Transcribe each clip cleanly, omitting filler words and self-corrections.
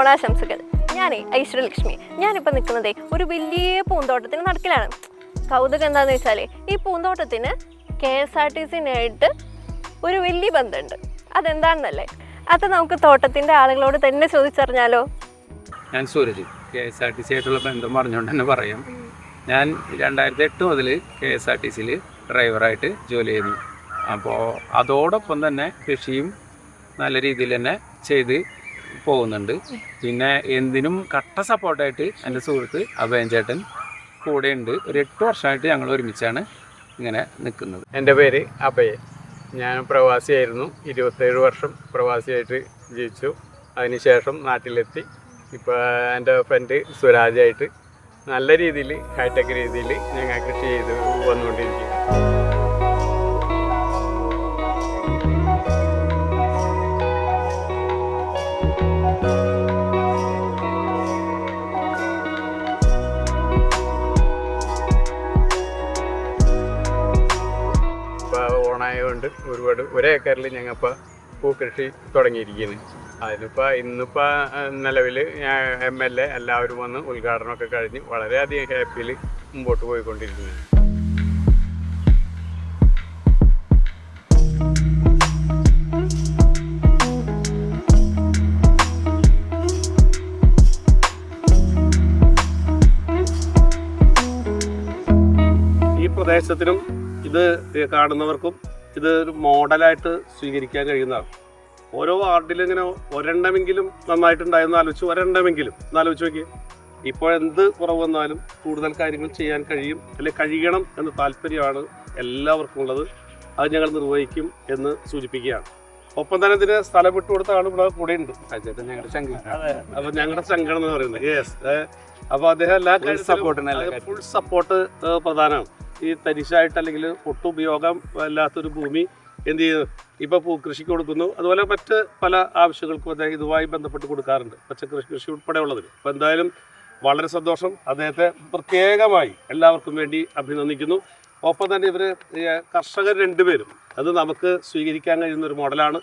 ഓണാശംസകൾ. ഞാനേ ഐശ്വര്യലക്ഷ്മി. ഞാനിപ്പോൾ നിൽക്കുന്നതേ ഒരു വലിയ പൂന്തോട്ടത്തിന് നടക്കിലാണ്. കൗതുകം എന്താണെന്ന് വെച്ചാൽ ഈ പൂന്തോട്ടത്തിന് KSRTC-നായിട്ട് ഒരു വലിയ ബന്ധമുണ്ട്. അതെന്താണെന്നല്ലേ, അത് നമുക്ക് തോട്ടത്തിൻ്റെ ആളുകളോട് തന്നെ ചോദിച്ചറിഞ്ഞാലോ? ഞാൻ സൂരജ്. KSRTC ആയിട്ടുള്ള ബന്ധം പറഞ്ഞുകൊണ്ട് തന്നെ പറയാം. ഞാൻ 2008 മുതൽ KSRTC-യിൽ ഡ്രൈവറായിട്ട് ജോലി ചെയ്യുന്നു. അപ്പോൾ അതോടൊപ്പം തന്നെ കൃഷിയും നല്ല രീതിയിൽ തന്നെ ചെയ്ത് പോകുന്നുണ്ട്. പിന്നെ എന്തിനും കട്ട സപ്പോർട്ടായിട്ട് എൻ്റെ സുഹൃത്ത് അഭയൻ ചേട്ടൻ കൂടെയുണ്ട്. ഒരു 8 വർഷമായിട്ട് ഞങ്ങൾ ഒരുമിച്ചാണ് ഇങ്ങനെ നിൽക്കുന്നത്. എൻ്റെ പേര് അഭയൻ. ഞാൻ പ്രവാസിയായിരുന്നു. 27 വർഷം പ്രവാസിയായിട്ട് ജീവിച്ചു. അതിനുശേഷം നാട്ടിലെത്തി. ഇപ്പോൾ എൻ്റെ ഫ്രണ്ട് സുരാജായിട്ട് നല്ല രീതിയിൽ ഹൈടെക് രീതിയിൽ ഞങ്ങൾ കൃഷി ചെയ്ത് വന്നുകൊണ്ടിരിക്കുന്നു. ഓണായതുകൊണ്ട് ഒരേക്കറിൽ ഞങ്ങളിപ്പോൾ പൂക്കൃഷി തുടങ്ങിയിരിക്കുന്നു. ഇന്നിപ്പോൾ നിലവിൽ MLA എല്ലാവരും വന്ന് ഉദ്ഘാടനമൊക്കെ കഴിഞ്ഞ് വളരെയധികം ഹാപ്പിയിൽ മുമ്പോട്ട് പോയിക്കൊണ്ടിരിക്കുന്നു. ഈ പ്രദേശത്തിനും ഇത് കാണുന്നവർക്കും ഇത് ഒരു മോഡലായിട്ട് സ്വീകരിക്കാൻ കഴിയുന്നതാണ്. ഓരോ വാർഡിലും ഇങ്ങനെ ഒരെണ്ണമെങ്കിലും നന്നായിട്ടുണ്ടായെന്ന് ആലോചിച്ച് ഒരെണ്ണമെങ്കിലും എന്നാലോചിച്ച് നോക്കി. ഇപ്പോൾ എന്ത് കുറവ് വന്നാലും കൂടുതൽ കാര്യങ്ങൾ ചെയ്യാൻ കഴിയും, അല്ലെങ്കിൽ കഴിയണം എന്ന താല്പര്യമാണ് എല്ലാവർക്കും ഉള്ളത്. അത് ഞങ്ങൾ നിർവഹിക്കും എന്ന് സൂചിപ്പിക്കുകയാണ്. ഒപ്പം തന്നെ ഇതിന് സ്ഥലം വിട്ടുകൊടുത്ത ആൾ ഇവിടെ കൂടെ ഉണ്ട്. ഞങ്ങളുടെ ചങ്ക. അതെ, അപ്പം ഞങ്ങളുടെ ചങ്കണം എന്ന് പറയുന്നത്. യെസ്. അപ്പോൾ അദ്ദേഹം എല്ലാ കാര്യത്തിലും ഫുൾ സപ്പോർട്ട് പ്രധാനമാണ്. ഈ തരിശായിട്ട് അല്ലെങ്കിൽ ഒട്ടും ഉപയോഗം അല്ലാത്തൊരു ഭൂമി എന്ത് ചെയ്യുന്നു, ഇപ്പോൾ പൂക്കൃഷിക്ക് കൊടുക്കുന്നു. അതുപോലെ മറ്റ് പല ആവശ്യങ്ങൾക്കും അദ്ദേഹം ഇതുമായി ബന്ധപ്പെട്ട് കൊടുക്കാറുണ്ട്, പച്ചക്കറി കൃഷി ഉൾപ്പെടെ ഉള്ളതിന്. അപ്പോൾ എന്തായാലും വളരെ സന്തോഷം. അദ്ദേഹത്തെ പ്രത്യേകമായി എല്ലാവർക്കും വേണ്ടി അഭിനന്ദിക്കുന്നു. ഒപ്പം തന്നെ ഇവർ കർഷകർ 2 പേരും അത് നമുക്ക് സ്വീകരിക്കാൻ കഴിയുന്ന ഒരു മോഡലാണ്.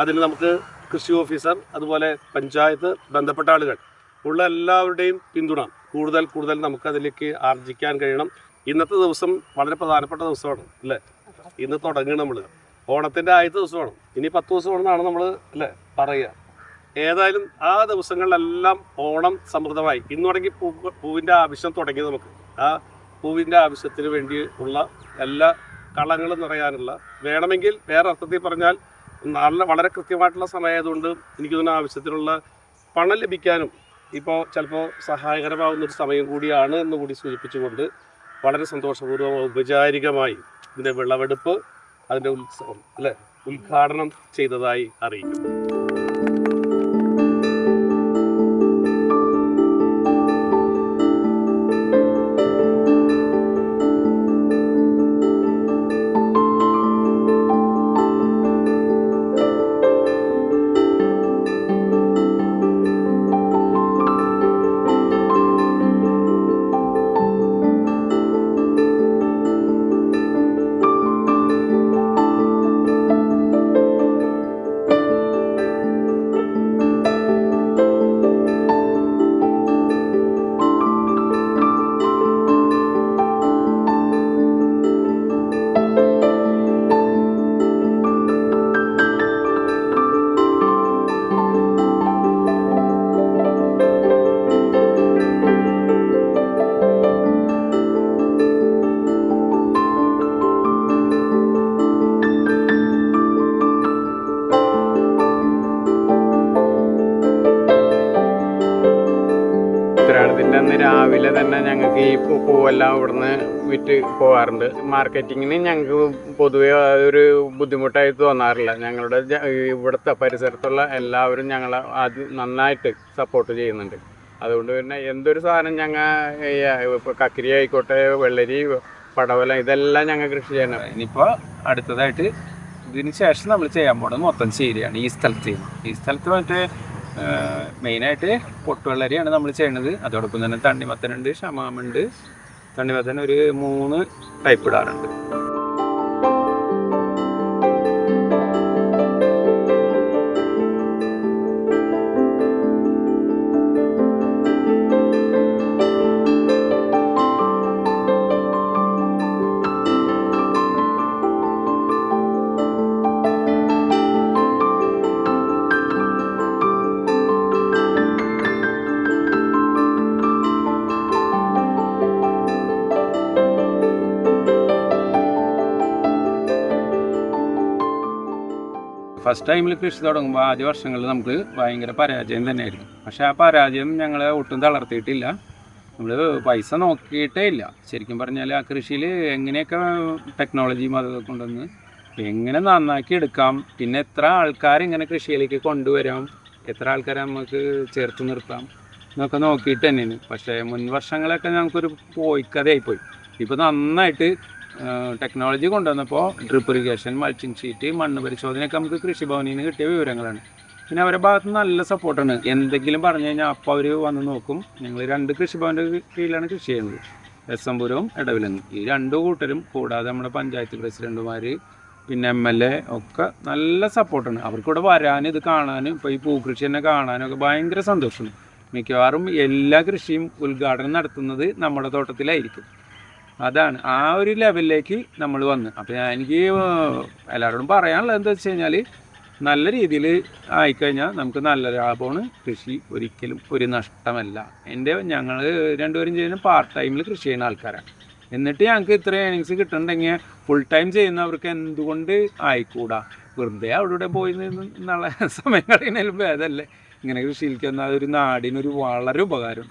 അതിന് നമുക്ക് കൃഷി ഓഫീസർ, അതുപോലെ പഞ്ചായത്ത്, ബന്ധപ്പെട്ട ആളുകൾ ഉള്ള എല്ലാവരുടെയും പിന്തുണ കൂടുതൽ നമുക്കതിലേക്ക് ആർജിക്കാൻ കഴിയണം. ഇന്നത്തെ ദിവസം വളരെ പ്രധാനപ്പെട്ട ദിവസമാണ് അല്ലേ? ഇന്ന് തുടങ്ങണം നമ്മൾ. ഓണത്തിൻ്റെ ആദ്യത്തെ ദിവസമാണ്. ഇനി 10 ദിവസമാണെന്നാണ് നമ്മൾ അല്ലേ പറയുക. ഏതായാലും ആ ദിവസങ്ങളിലെല്ലാം ഓണം സമൃദ്ധമായി. ഇന്ന് തുടങ്ങി പൂവിൻ്റെ ആവശ്യം തുടങ്ങി. നമുക്ക് ആ പൂവിൻ്റെ ആവശ്യത്തിന് വേണ്ടി ഉള്ള എല്ലാ കളങ്ങളും നിറയാനുള്ള, വേണമെങ്കിൽ വേറെ അർത്ഥത്തിൽ പറഞ്ഞാൽ വളരെ കൃത്യമായിട്ടുള്ള സമയമായതുകൊണ്ട് എനിക്ക് തോന്നുന്ന ആവശ്യത്തിനുള്ള പണം ലഭിക്കാനും ഇപ്പോൾ ചിലപ്പോൾ സഹായകരമാകുന്നൊരു സമയം കൂടിയാണ് എന്ന് കൂടി സൂചിപ്പിച്ചുകൊണ്ട് വളരെ സന്തോഷപൂർവ്വം ഔപചാരികമായി ഇതിൻ്റെ വിളവെടുപ്പ്, അതിൻ്റെ ഉത്സവം അല്ലേ, ഉദ്ഘാടനം ചെയ്തതായി അറിയിക്കുന്നു. ഉത്രാടത്തിൻ്റെ അന്ന് രാവിലെ തന്നെ ഞങ്ങൾക്ക് ഈ പൂവെല്ലാം ഇവിടുന്ന് വിറ്റ് പോകാറുണ്ട്. മാർക്കറ്റിങ്ങിന് ഞങ്ങൾക്ക് പൊതുവെ ഒരു ബുദ്ധിമുട്ടായി തോന്നാറില്ല. ഞങ്ങളുടെ ഇവിടുത്തെ പരിസരത്തുള്ള എല്ലാവരും ഞങ്ങളെ നന്നായിട്ട് സപ്പോർട്ട് ചെയ്യുന്നുണ്ട്. അതുകൊണ്ട് പിന്നെ എന്തൊരു സാധനം ഞങ്ങൾ ഇപ്പോൾ കക്കിരി ആയിക്കോട്ടെ, വെള്ളരി, പടവലം, ഇതെല്ലാം ഞങ്ങൾ കൃഷി ചെയ്യണം. ഇനിയിപ്പോൾ അടുത്തതായിട്ട് ഇതിന് ശേഷം നമ്മൾ ചെയ്യാൻ പോകുന്നത് മൊത്തം ശരിയാണ്. ഈ സ്ഥലത്ത് മറ്റേ മെയിനായിട്ട് പൊട്ടുവെള്ളരിയാണ് നമ്മൾ ചെയ്യുന്നത്. അതോടൊപ്പം തന്നെ തണ്ണിമത്തനുണ്ട്, ഷമാമുണ്ട്. തണ്ണിമത്തൻ ഒരു 3 ടൈപ്പ് ഇടാറുണ്ട്. ഫസ്റ്റ് ടൈമിൽ കൃഷി തുടങ്ങുമ്പോൾ ആദ്യ വർഷങ്ങളിൽ നമുക്ക് ഭയങ്കര പരാജയം തന്നെയായിരുന്നു. പക്ഷേ ആ പരാജയം ഞങ്ങളെ ഒട്ടും തളർത്തിയിട്ടില്ല. നമ്മൾ പൈസ നോക്കിയിട്ടേ ഇല്ല. ശരിക്കും പറഞ്ഞാൽ ആ കൃഷിയിൽ എങ്ങനെയൊക്കെ ടെക്നോളജിയും അതൊക്കെ കൊണ്ടുവന്ന് എങ്ങനെ നന്നാക്കി എടുക്കാം, പിന്നെ എത്ര ആൾക്കാർ ഇങ്ങനെ കൃഷിയിലേക്ക് കൊണ്ടുവരാം, എത്ര ആൾക്കാരെ നമുക്ക് ചേർത്ത് നിർത്താം എന്നൊക്കെ നോക്കിയിട്ട് തന്നെയാണ്. പക്ഷേ മുൻ വർഷങ്ങളൊക്കെ ഞങ്ങൾക്കൊരു കഥയായിപ്പോയി. ഇപ്പോൾ നന്നായിട്ട് ടെക്നോളജി കൊണ്ടുവന്നപ്പോൾ ഡ്രിപ്പ് ഇറിഗേഷൻ, മൾച്ചിങ് ഷീറ്റ്, മണ്ണ് പരിശോധനയൊക്കെ നമുക്ക് കൃഷിഭവനിൽ നിന്ന് കിട്ടിയ വിവരങ്ങളാണ്. പിന്നെ അവരുടെ ഭാഗത്ത് നല്ല സപ്പോർട്ടാണ്. എന്തെങ്കിലും പറഞ്ഞു കഴിഞ്ഞാൽ അപ്പോൾ അവർ വന്ന് നോക്കും. ഞങ്ങൾ 2 കൃഷിഭവൻ്റെ കീഴിലാണ് കൃഷി ചെയ്യുന്നത്, എസ്എംപുരവും ഇടവിലെന്നും. ഈ 2 കൂട്ടരും കൂടാതെ നമ്മുടെ പഞ്ചായത്ത് പ്രസിഡന്റുമാർ, പിന്നെ MLA ഒക്കെ നല്ല സപ്പോർട്ടാണ്. അവർക്കിവിടെ വരാനും ഇത് കാണാനും ഇപ്പോൾ ഈ പൂക്കൃഷി തന്നെ കാണാനും ഒക്കെ ഭയങ്കര സന്തോഷമാണ്. മിക്കവാറും എല്ലാ കൃഷിയും ഉദ്ഘാടനം നടത്തുന്നത് നമ്മുടെ തോട്ടത്തിലായിരിക്കും. അതാണ് ആ ഒരു ലെവലിലേക്ക് നമ്മൾ വന്ന്. അപ്പോൾ എനിക്ക് എല്ലാവരോടും പറയാനുള്ളത് എന്താ വെച്ച് കഴിഞ്ഞാൽ, നല്ല രീതിയിൽ ആയിക്കഴിഞ്ഞാൽ നമുക്ക് നല്ല ലാഭമാണ്. കൃഷി ഒരിക്കലും ഒരു നഷ്ടമല്ല. ഞങ്ങൾ 2 പേരും ചെയ്യുന്ന പാർട്ട് ടൈമിൽ കൃഷി ചെയ്യുന്ന ആൾക്കാരാണ്. എന്നിട്ട് ഞങ്ങൾക്ക് ഇത്ര ഏണിങ്സ് കിട്ടുന്നുണ്ടെങ്കിൽ ഫുൾ ടൈം ചെയ്യുന്നവർക്ക് എന്തുകൊണ്ട് ആയിക്കൂടാ? വെറുതെ അവിടെ പോയി എന്നുള്ള സമയം കളയുന്നതിലും ഭേദമല്ലേ ഇങ്ങനെ കൃഷിയിലേക്ക് വന്നാൽ. അതൊരു നാടിനൊരു വളരെ ഉപകാരം.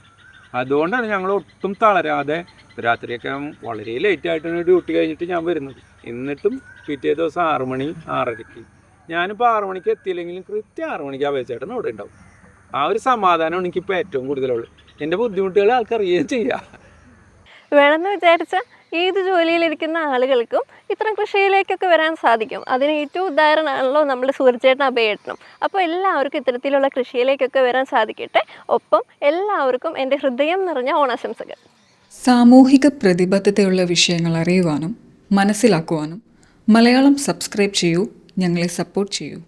അതുകൊണ്ടാണ് ഞങ്ങൾ ഒട്ടും തളരാതെ രാത്രിയൊക്കെ വളരെ ലേറ്റായിട്ടാണ് ഡ്യൂട്ടി കഴിഞ്ഞിട്ട് ഞാൻ വരുന്നത്. എന്നിട്ടും പിറ്റേ ദിവസം 6 മണി 6:30 ഞാനിപ്പോൾ 6 മണിക്ക് എത്തിയില്ലെങ്കിലും കൃത്യം 6 മണിക്ക് അപേക്ഷയായിട്ട് അവിടെ ഉണ്ടാവും. ആ ഒരു സമാധാനമാണ് എനിക്കിപ്പോൾ ഏറ്റവും കൂടുതലുള്ളത്. എൻ്റെ ബുദ്ധിമുട്ടുകൾ ആൾക്കറിയുകയും ചെയ്യാം. വേണമെന്ന് വിചാരിച്ചാൽ ഏത് ജോലിയിലിരിക്കുന്ന ആളുകൾക്കും ഇത്തരം കൃഷിയിലേക്കൊക്കെ വരാൻ സാധിക്കും. അതിന് ഏറ്റവും ഉദാഹരണമാണല്ലോ നമ്മുടെ സുഹൃച്ചേട്ടൻ അഭയേട്ടനും. അപ്പോൾ എല്ലാവർക്കും ഇത്തരത്തിലുള്ള കൃഷിയിലേക്കൊക്കെ വരാൻ സാധിക്കട്ടെ. ഒപ്പം എല്ലാവർക്കും എൻ്റെ ഹൃദയം നിറഞ്ഞ ഓണാശംസകൾ. സാമൂഹിക പ്രതിബദ്ധതയുള്ള വിഷയങ്ങൾ അറിയുവാനും മനസ്സിലാക്കുവാനും മലയാളം സബ്സ്ക്രൈബ് ചെയ്യൂ, ഞങ്ങളെ സപ്പോർട്ട് ചെയ്യൂ.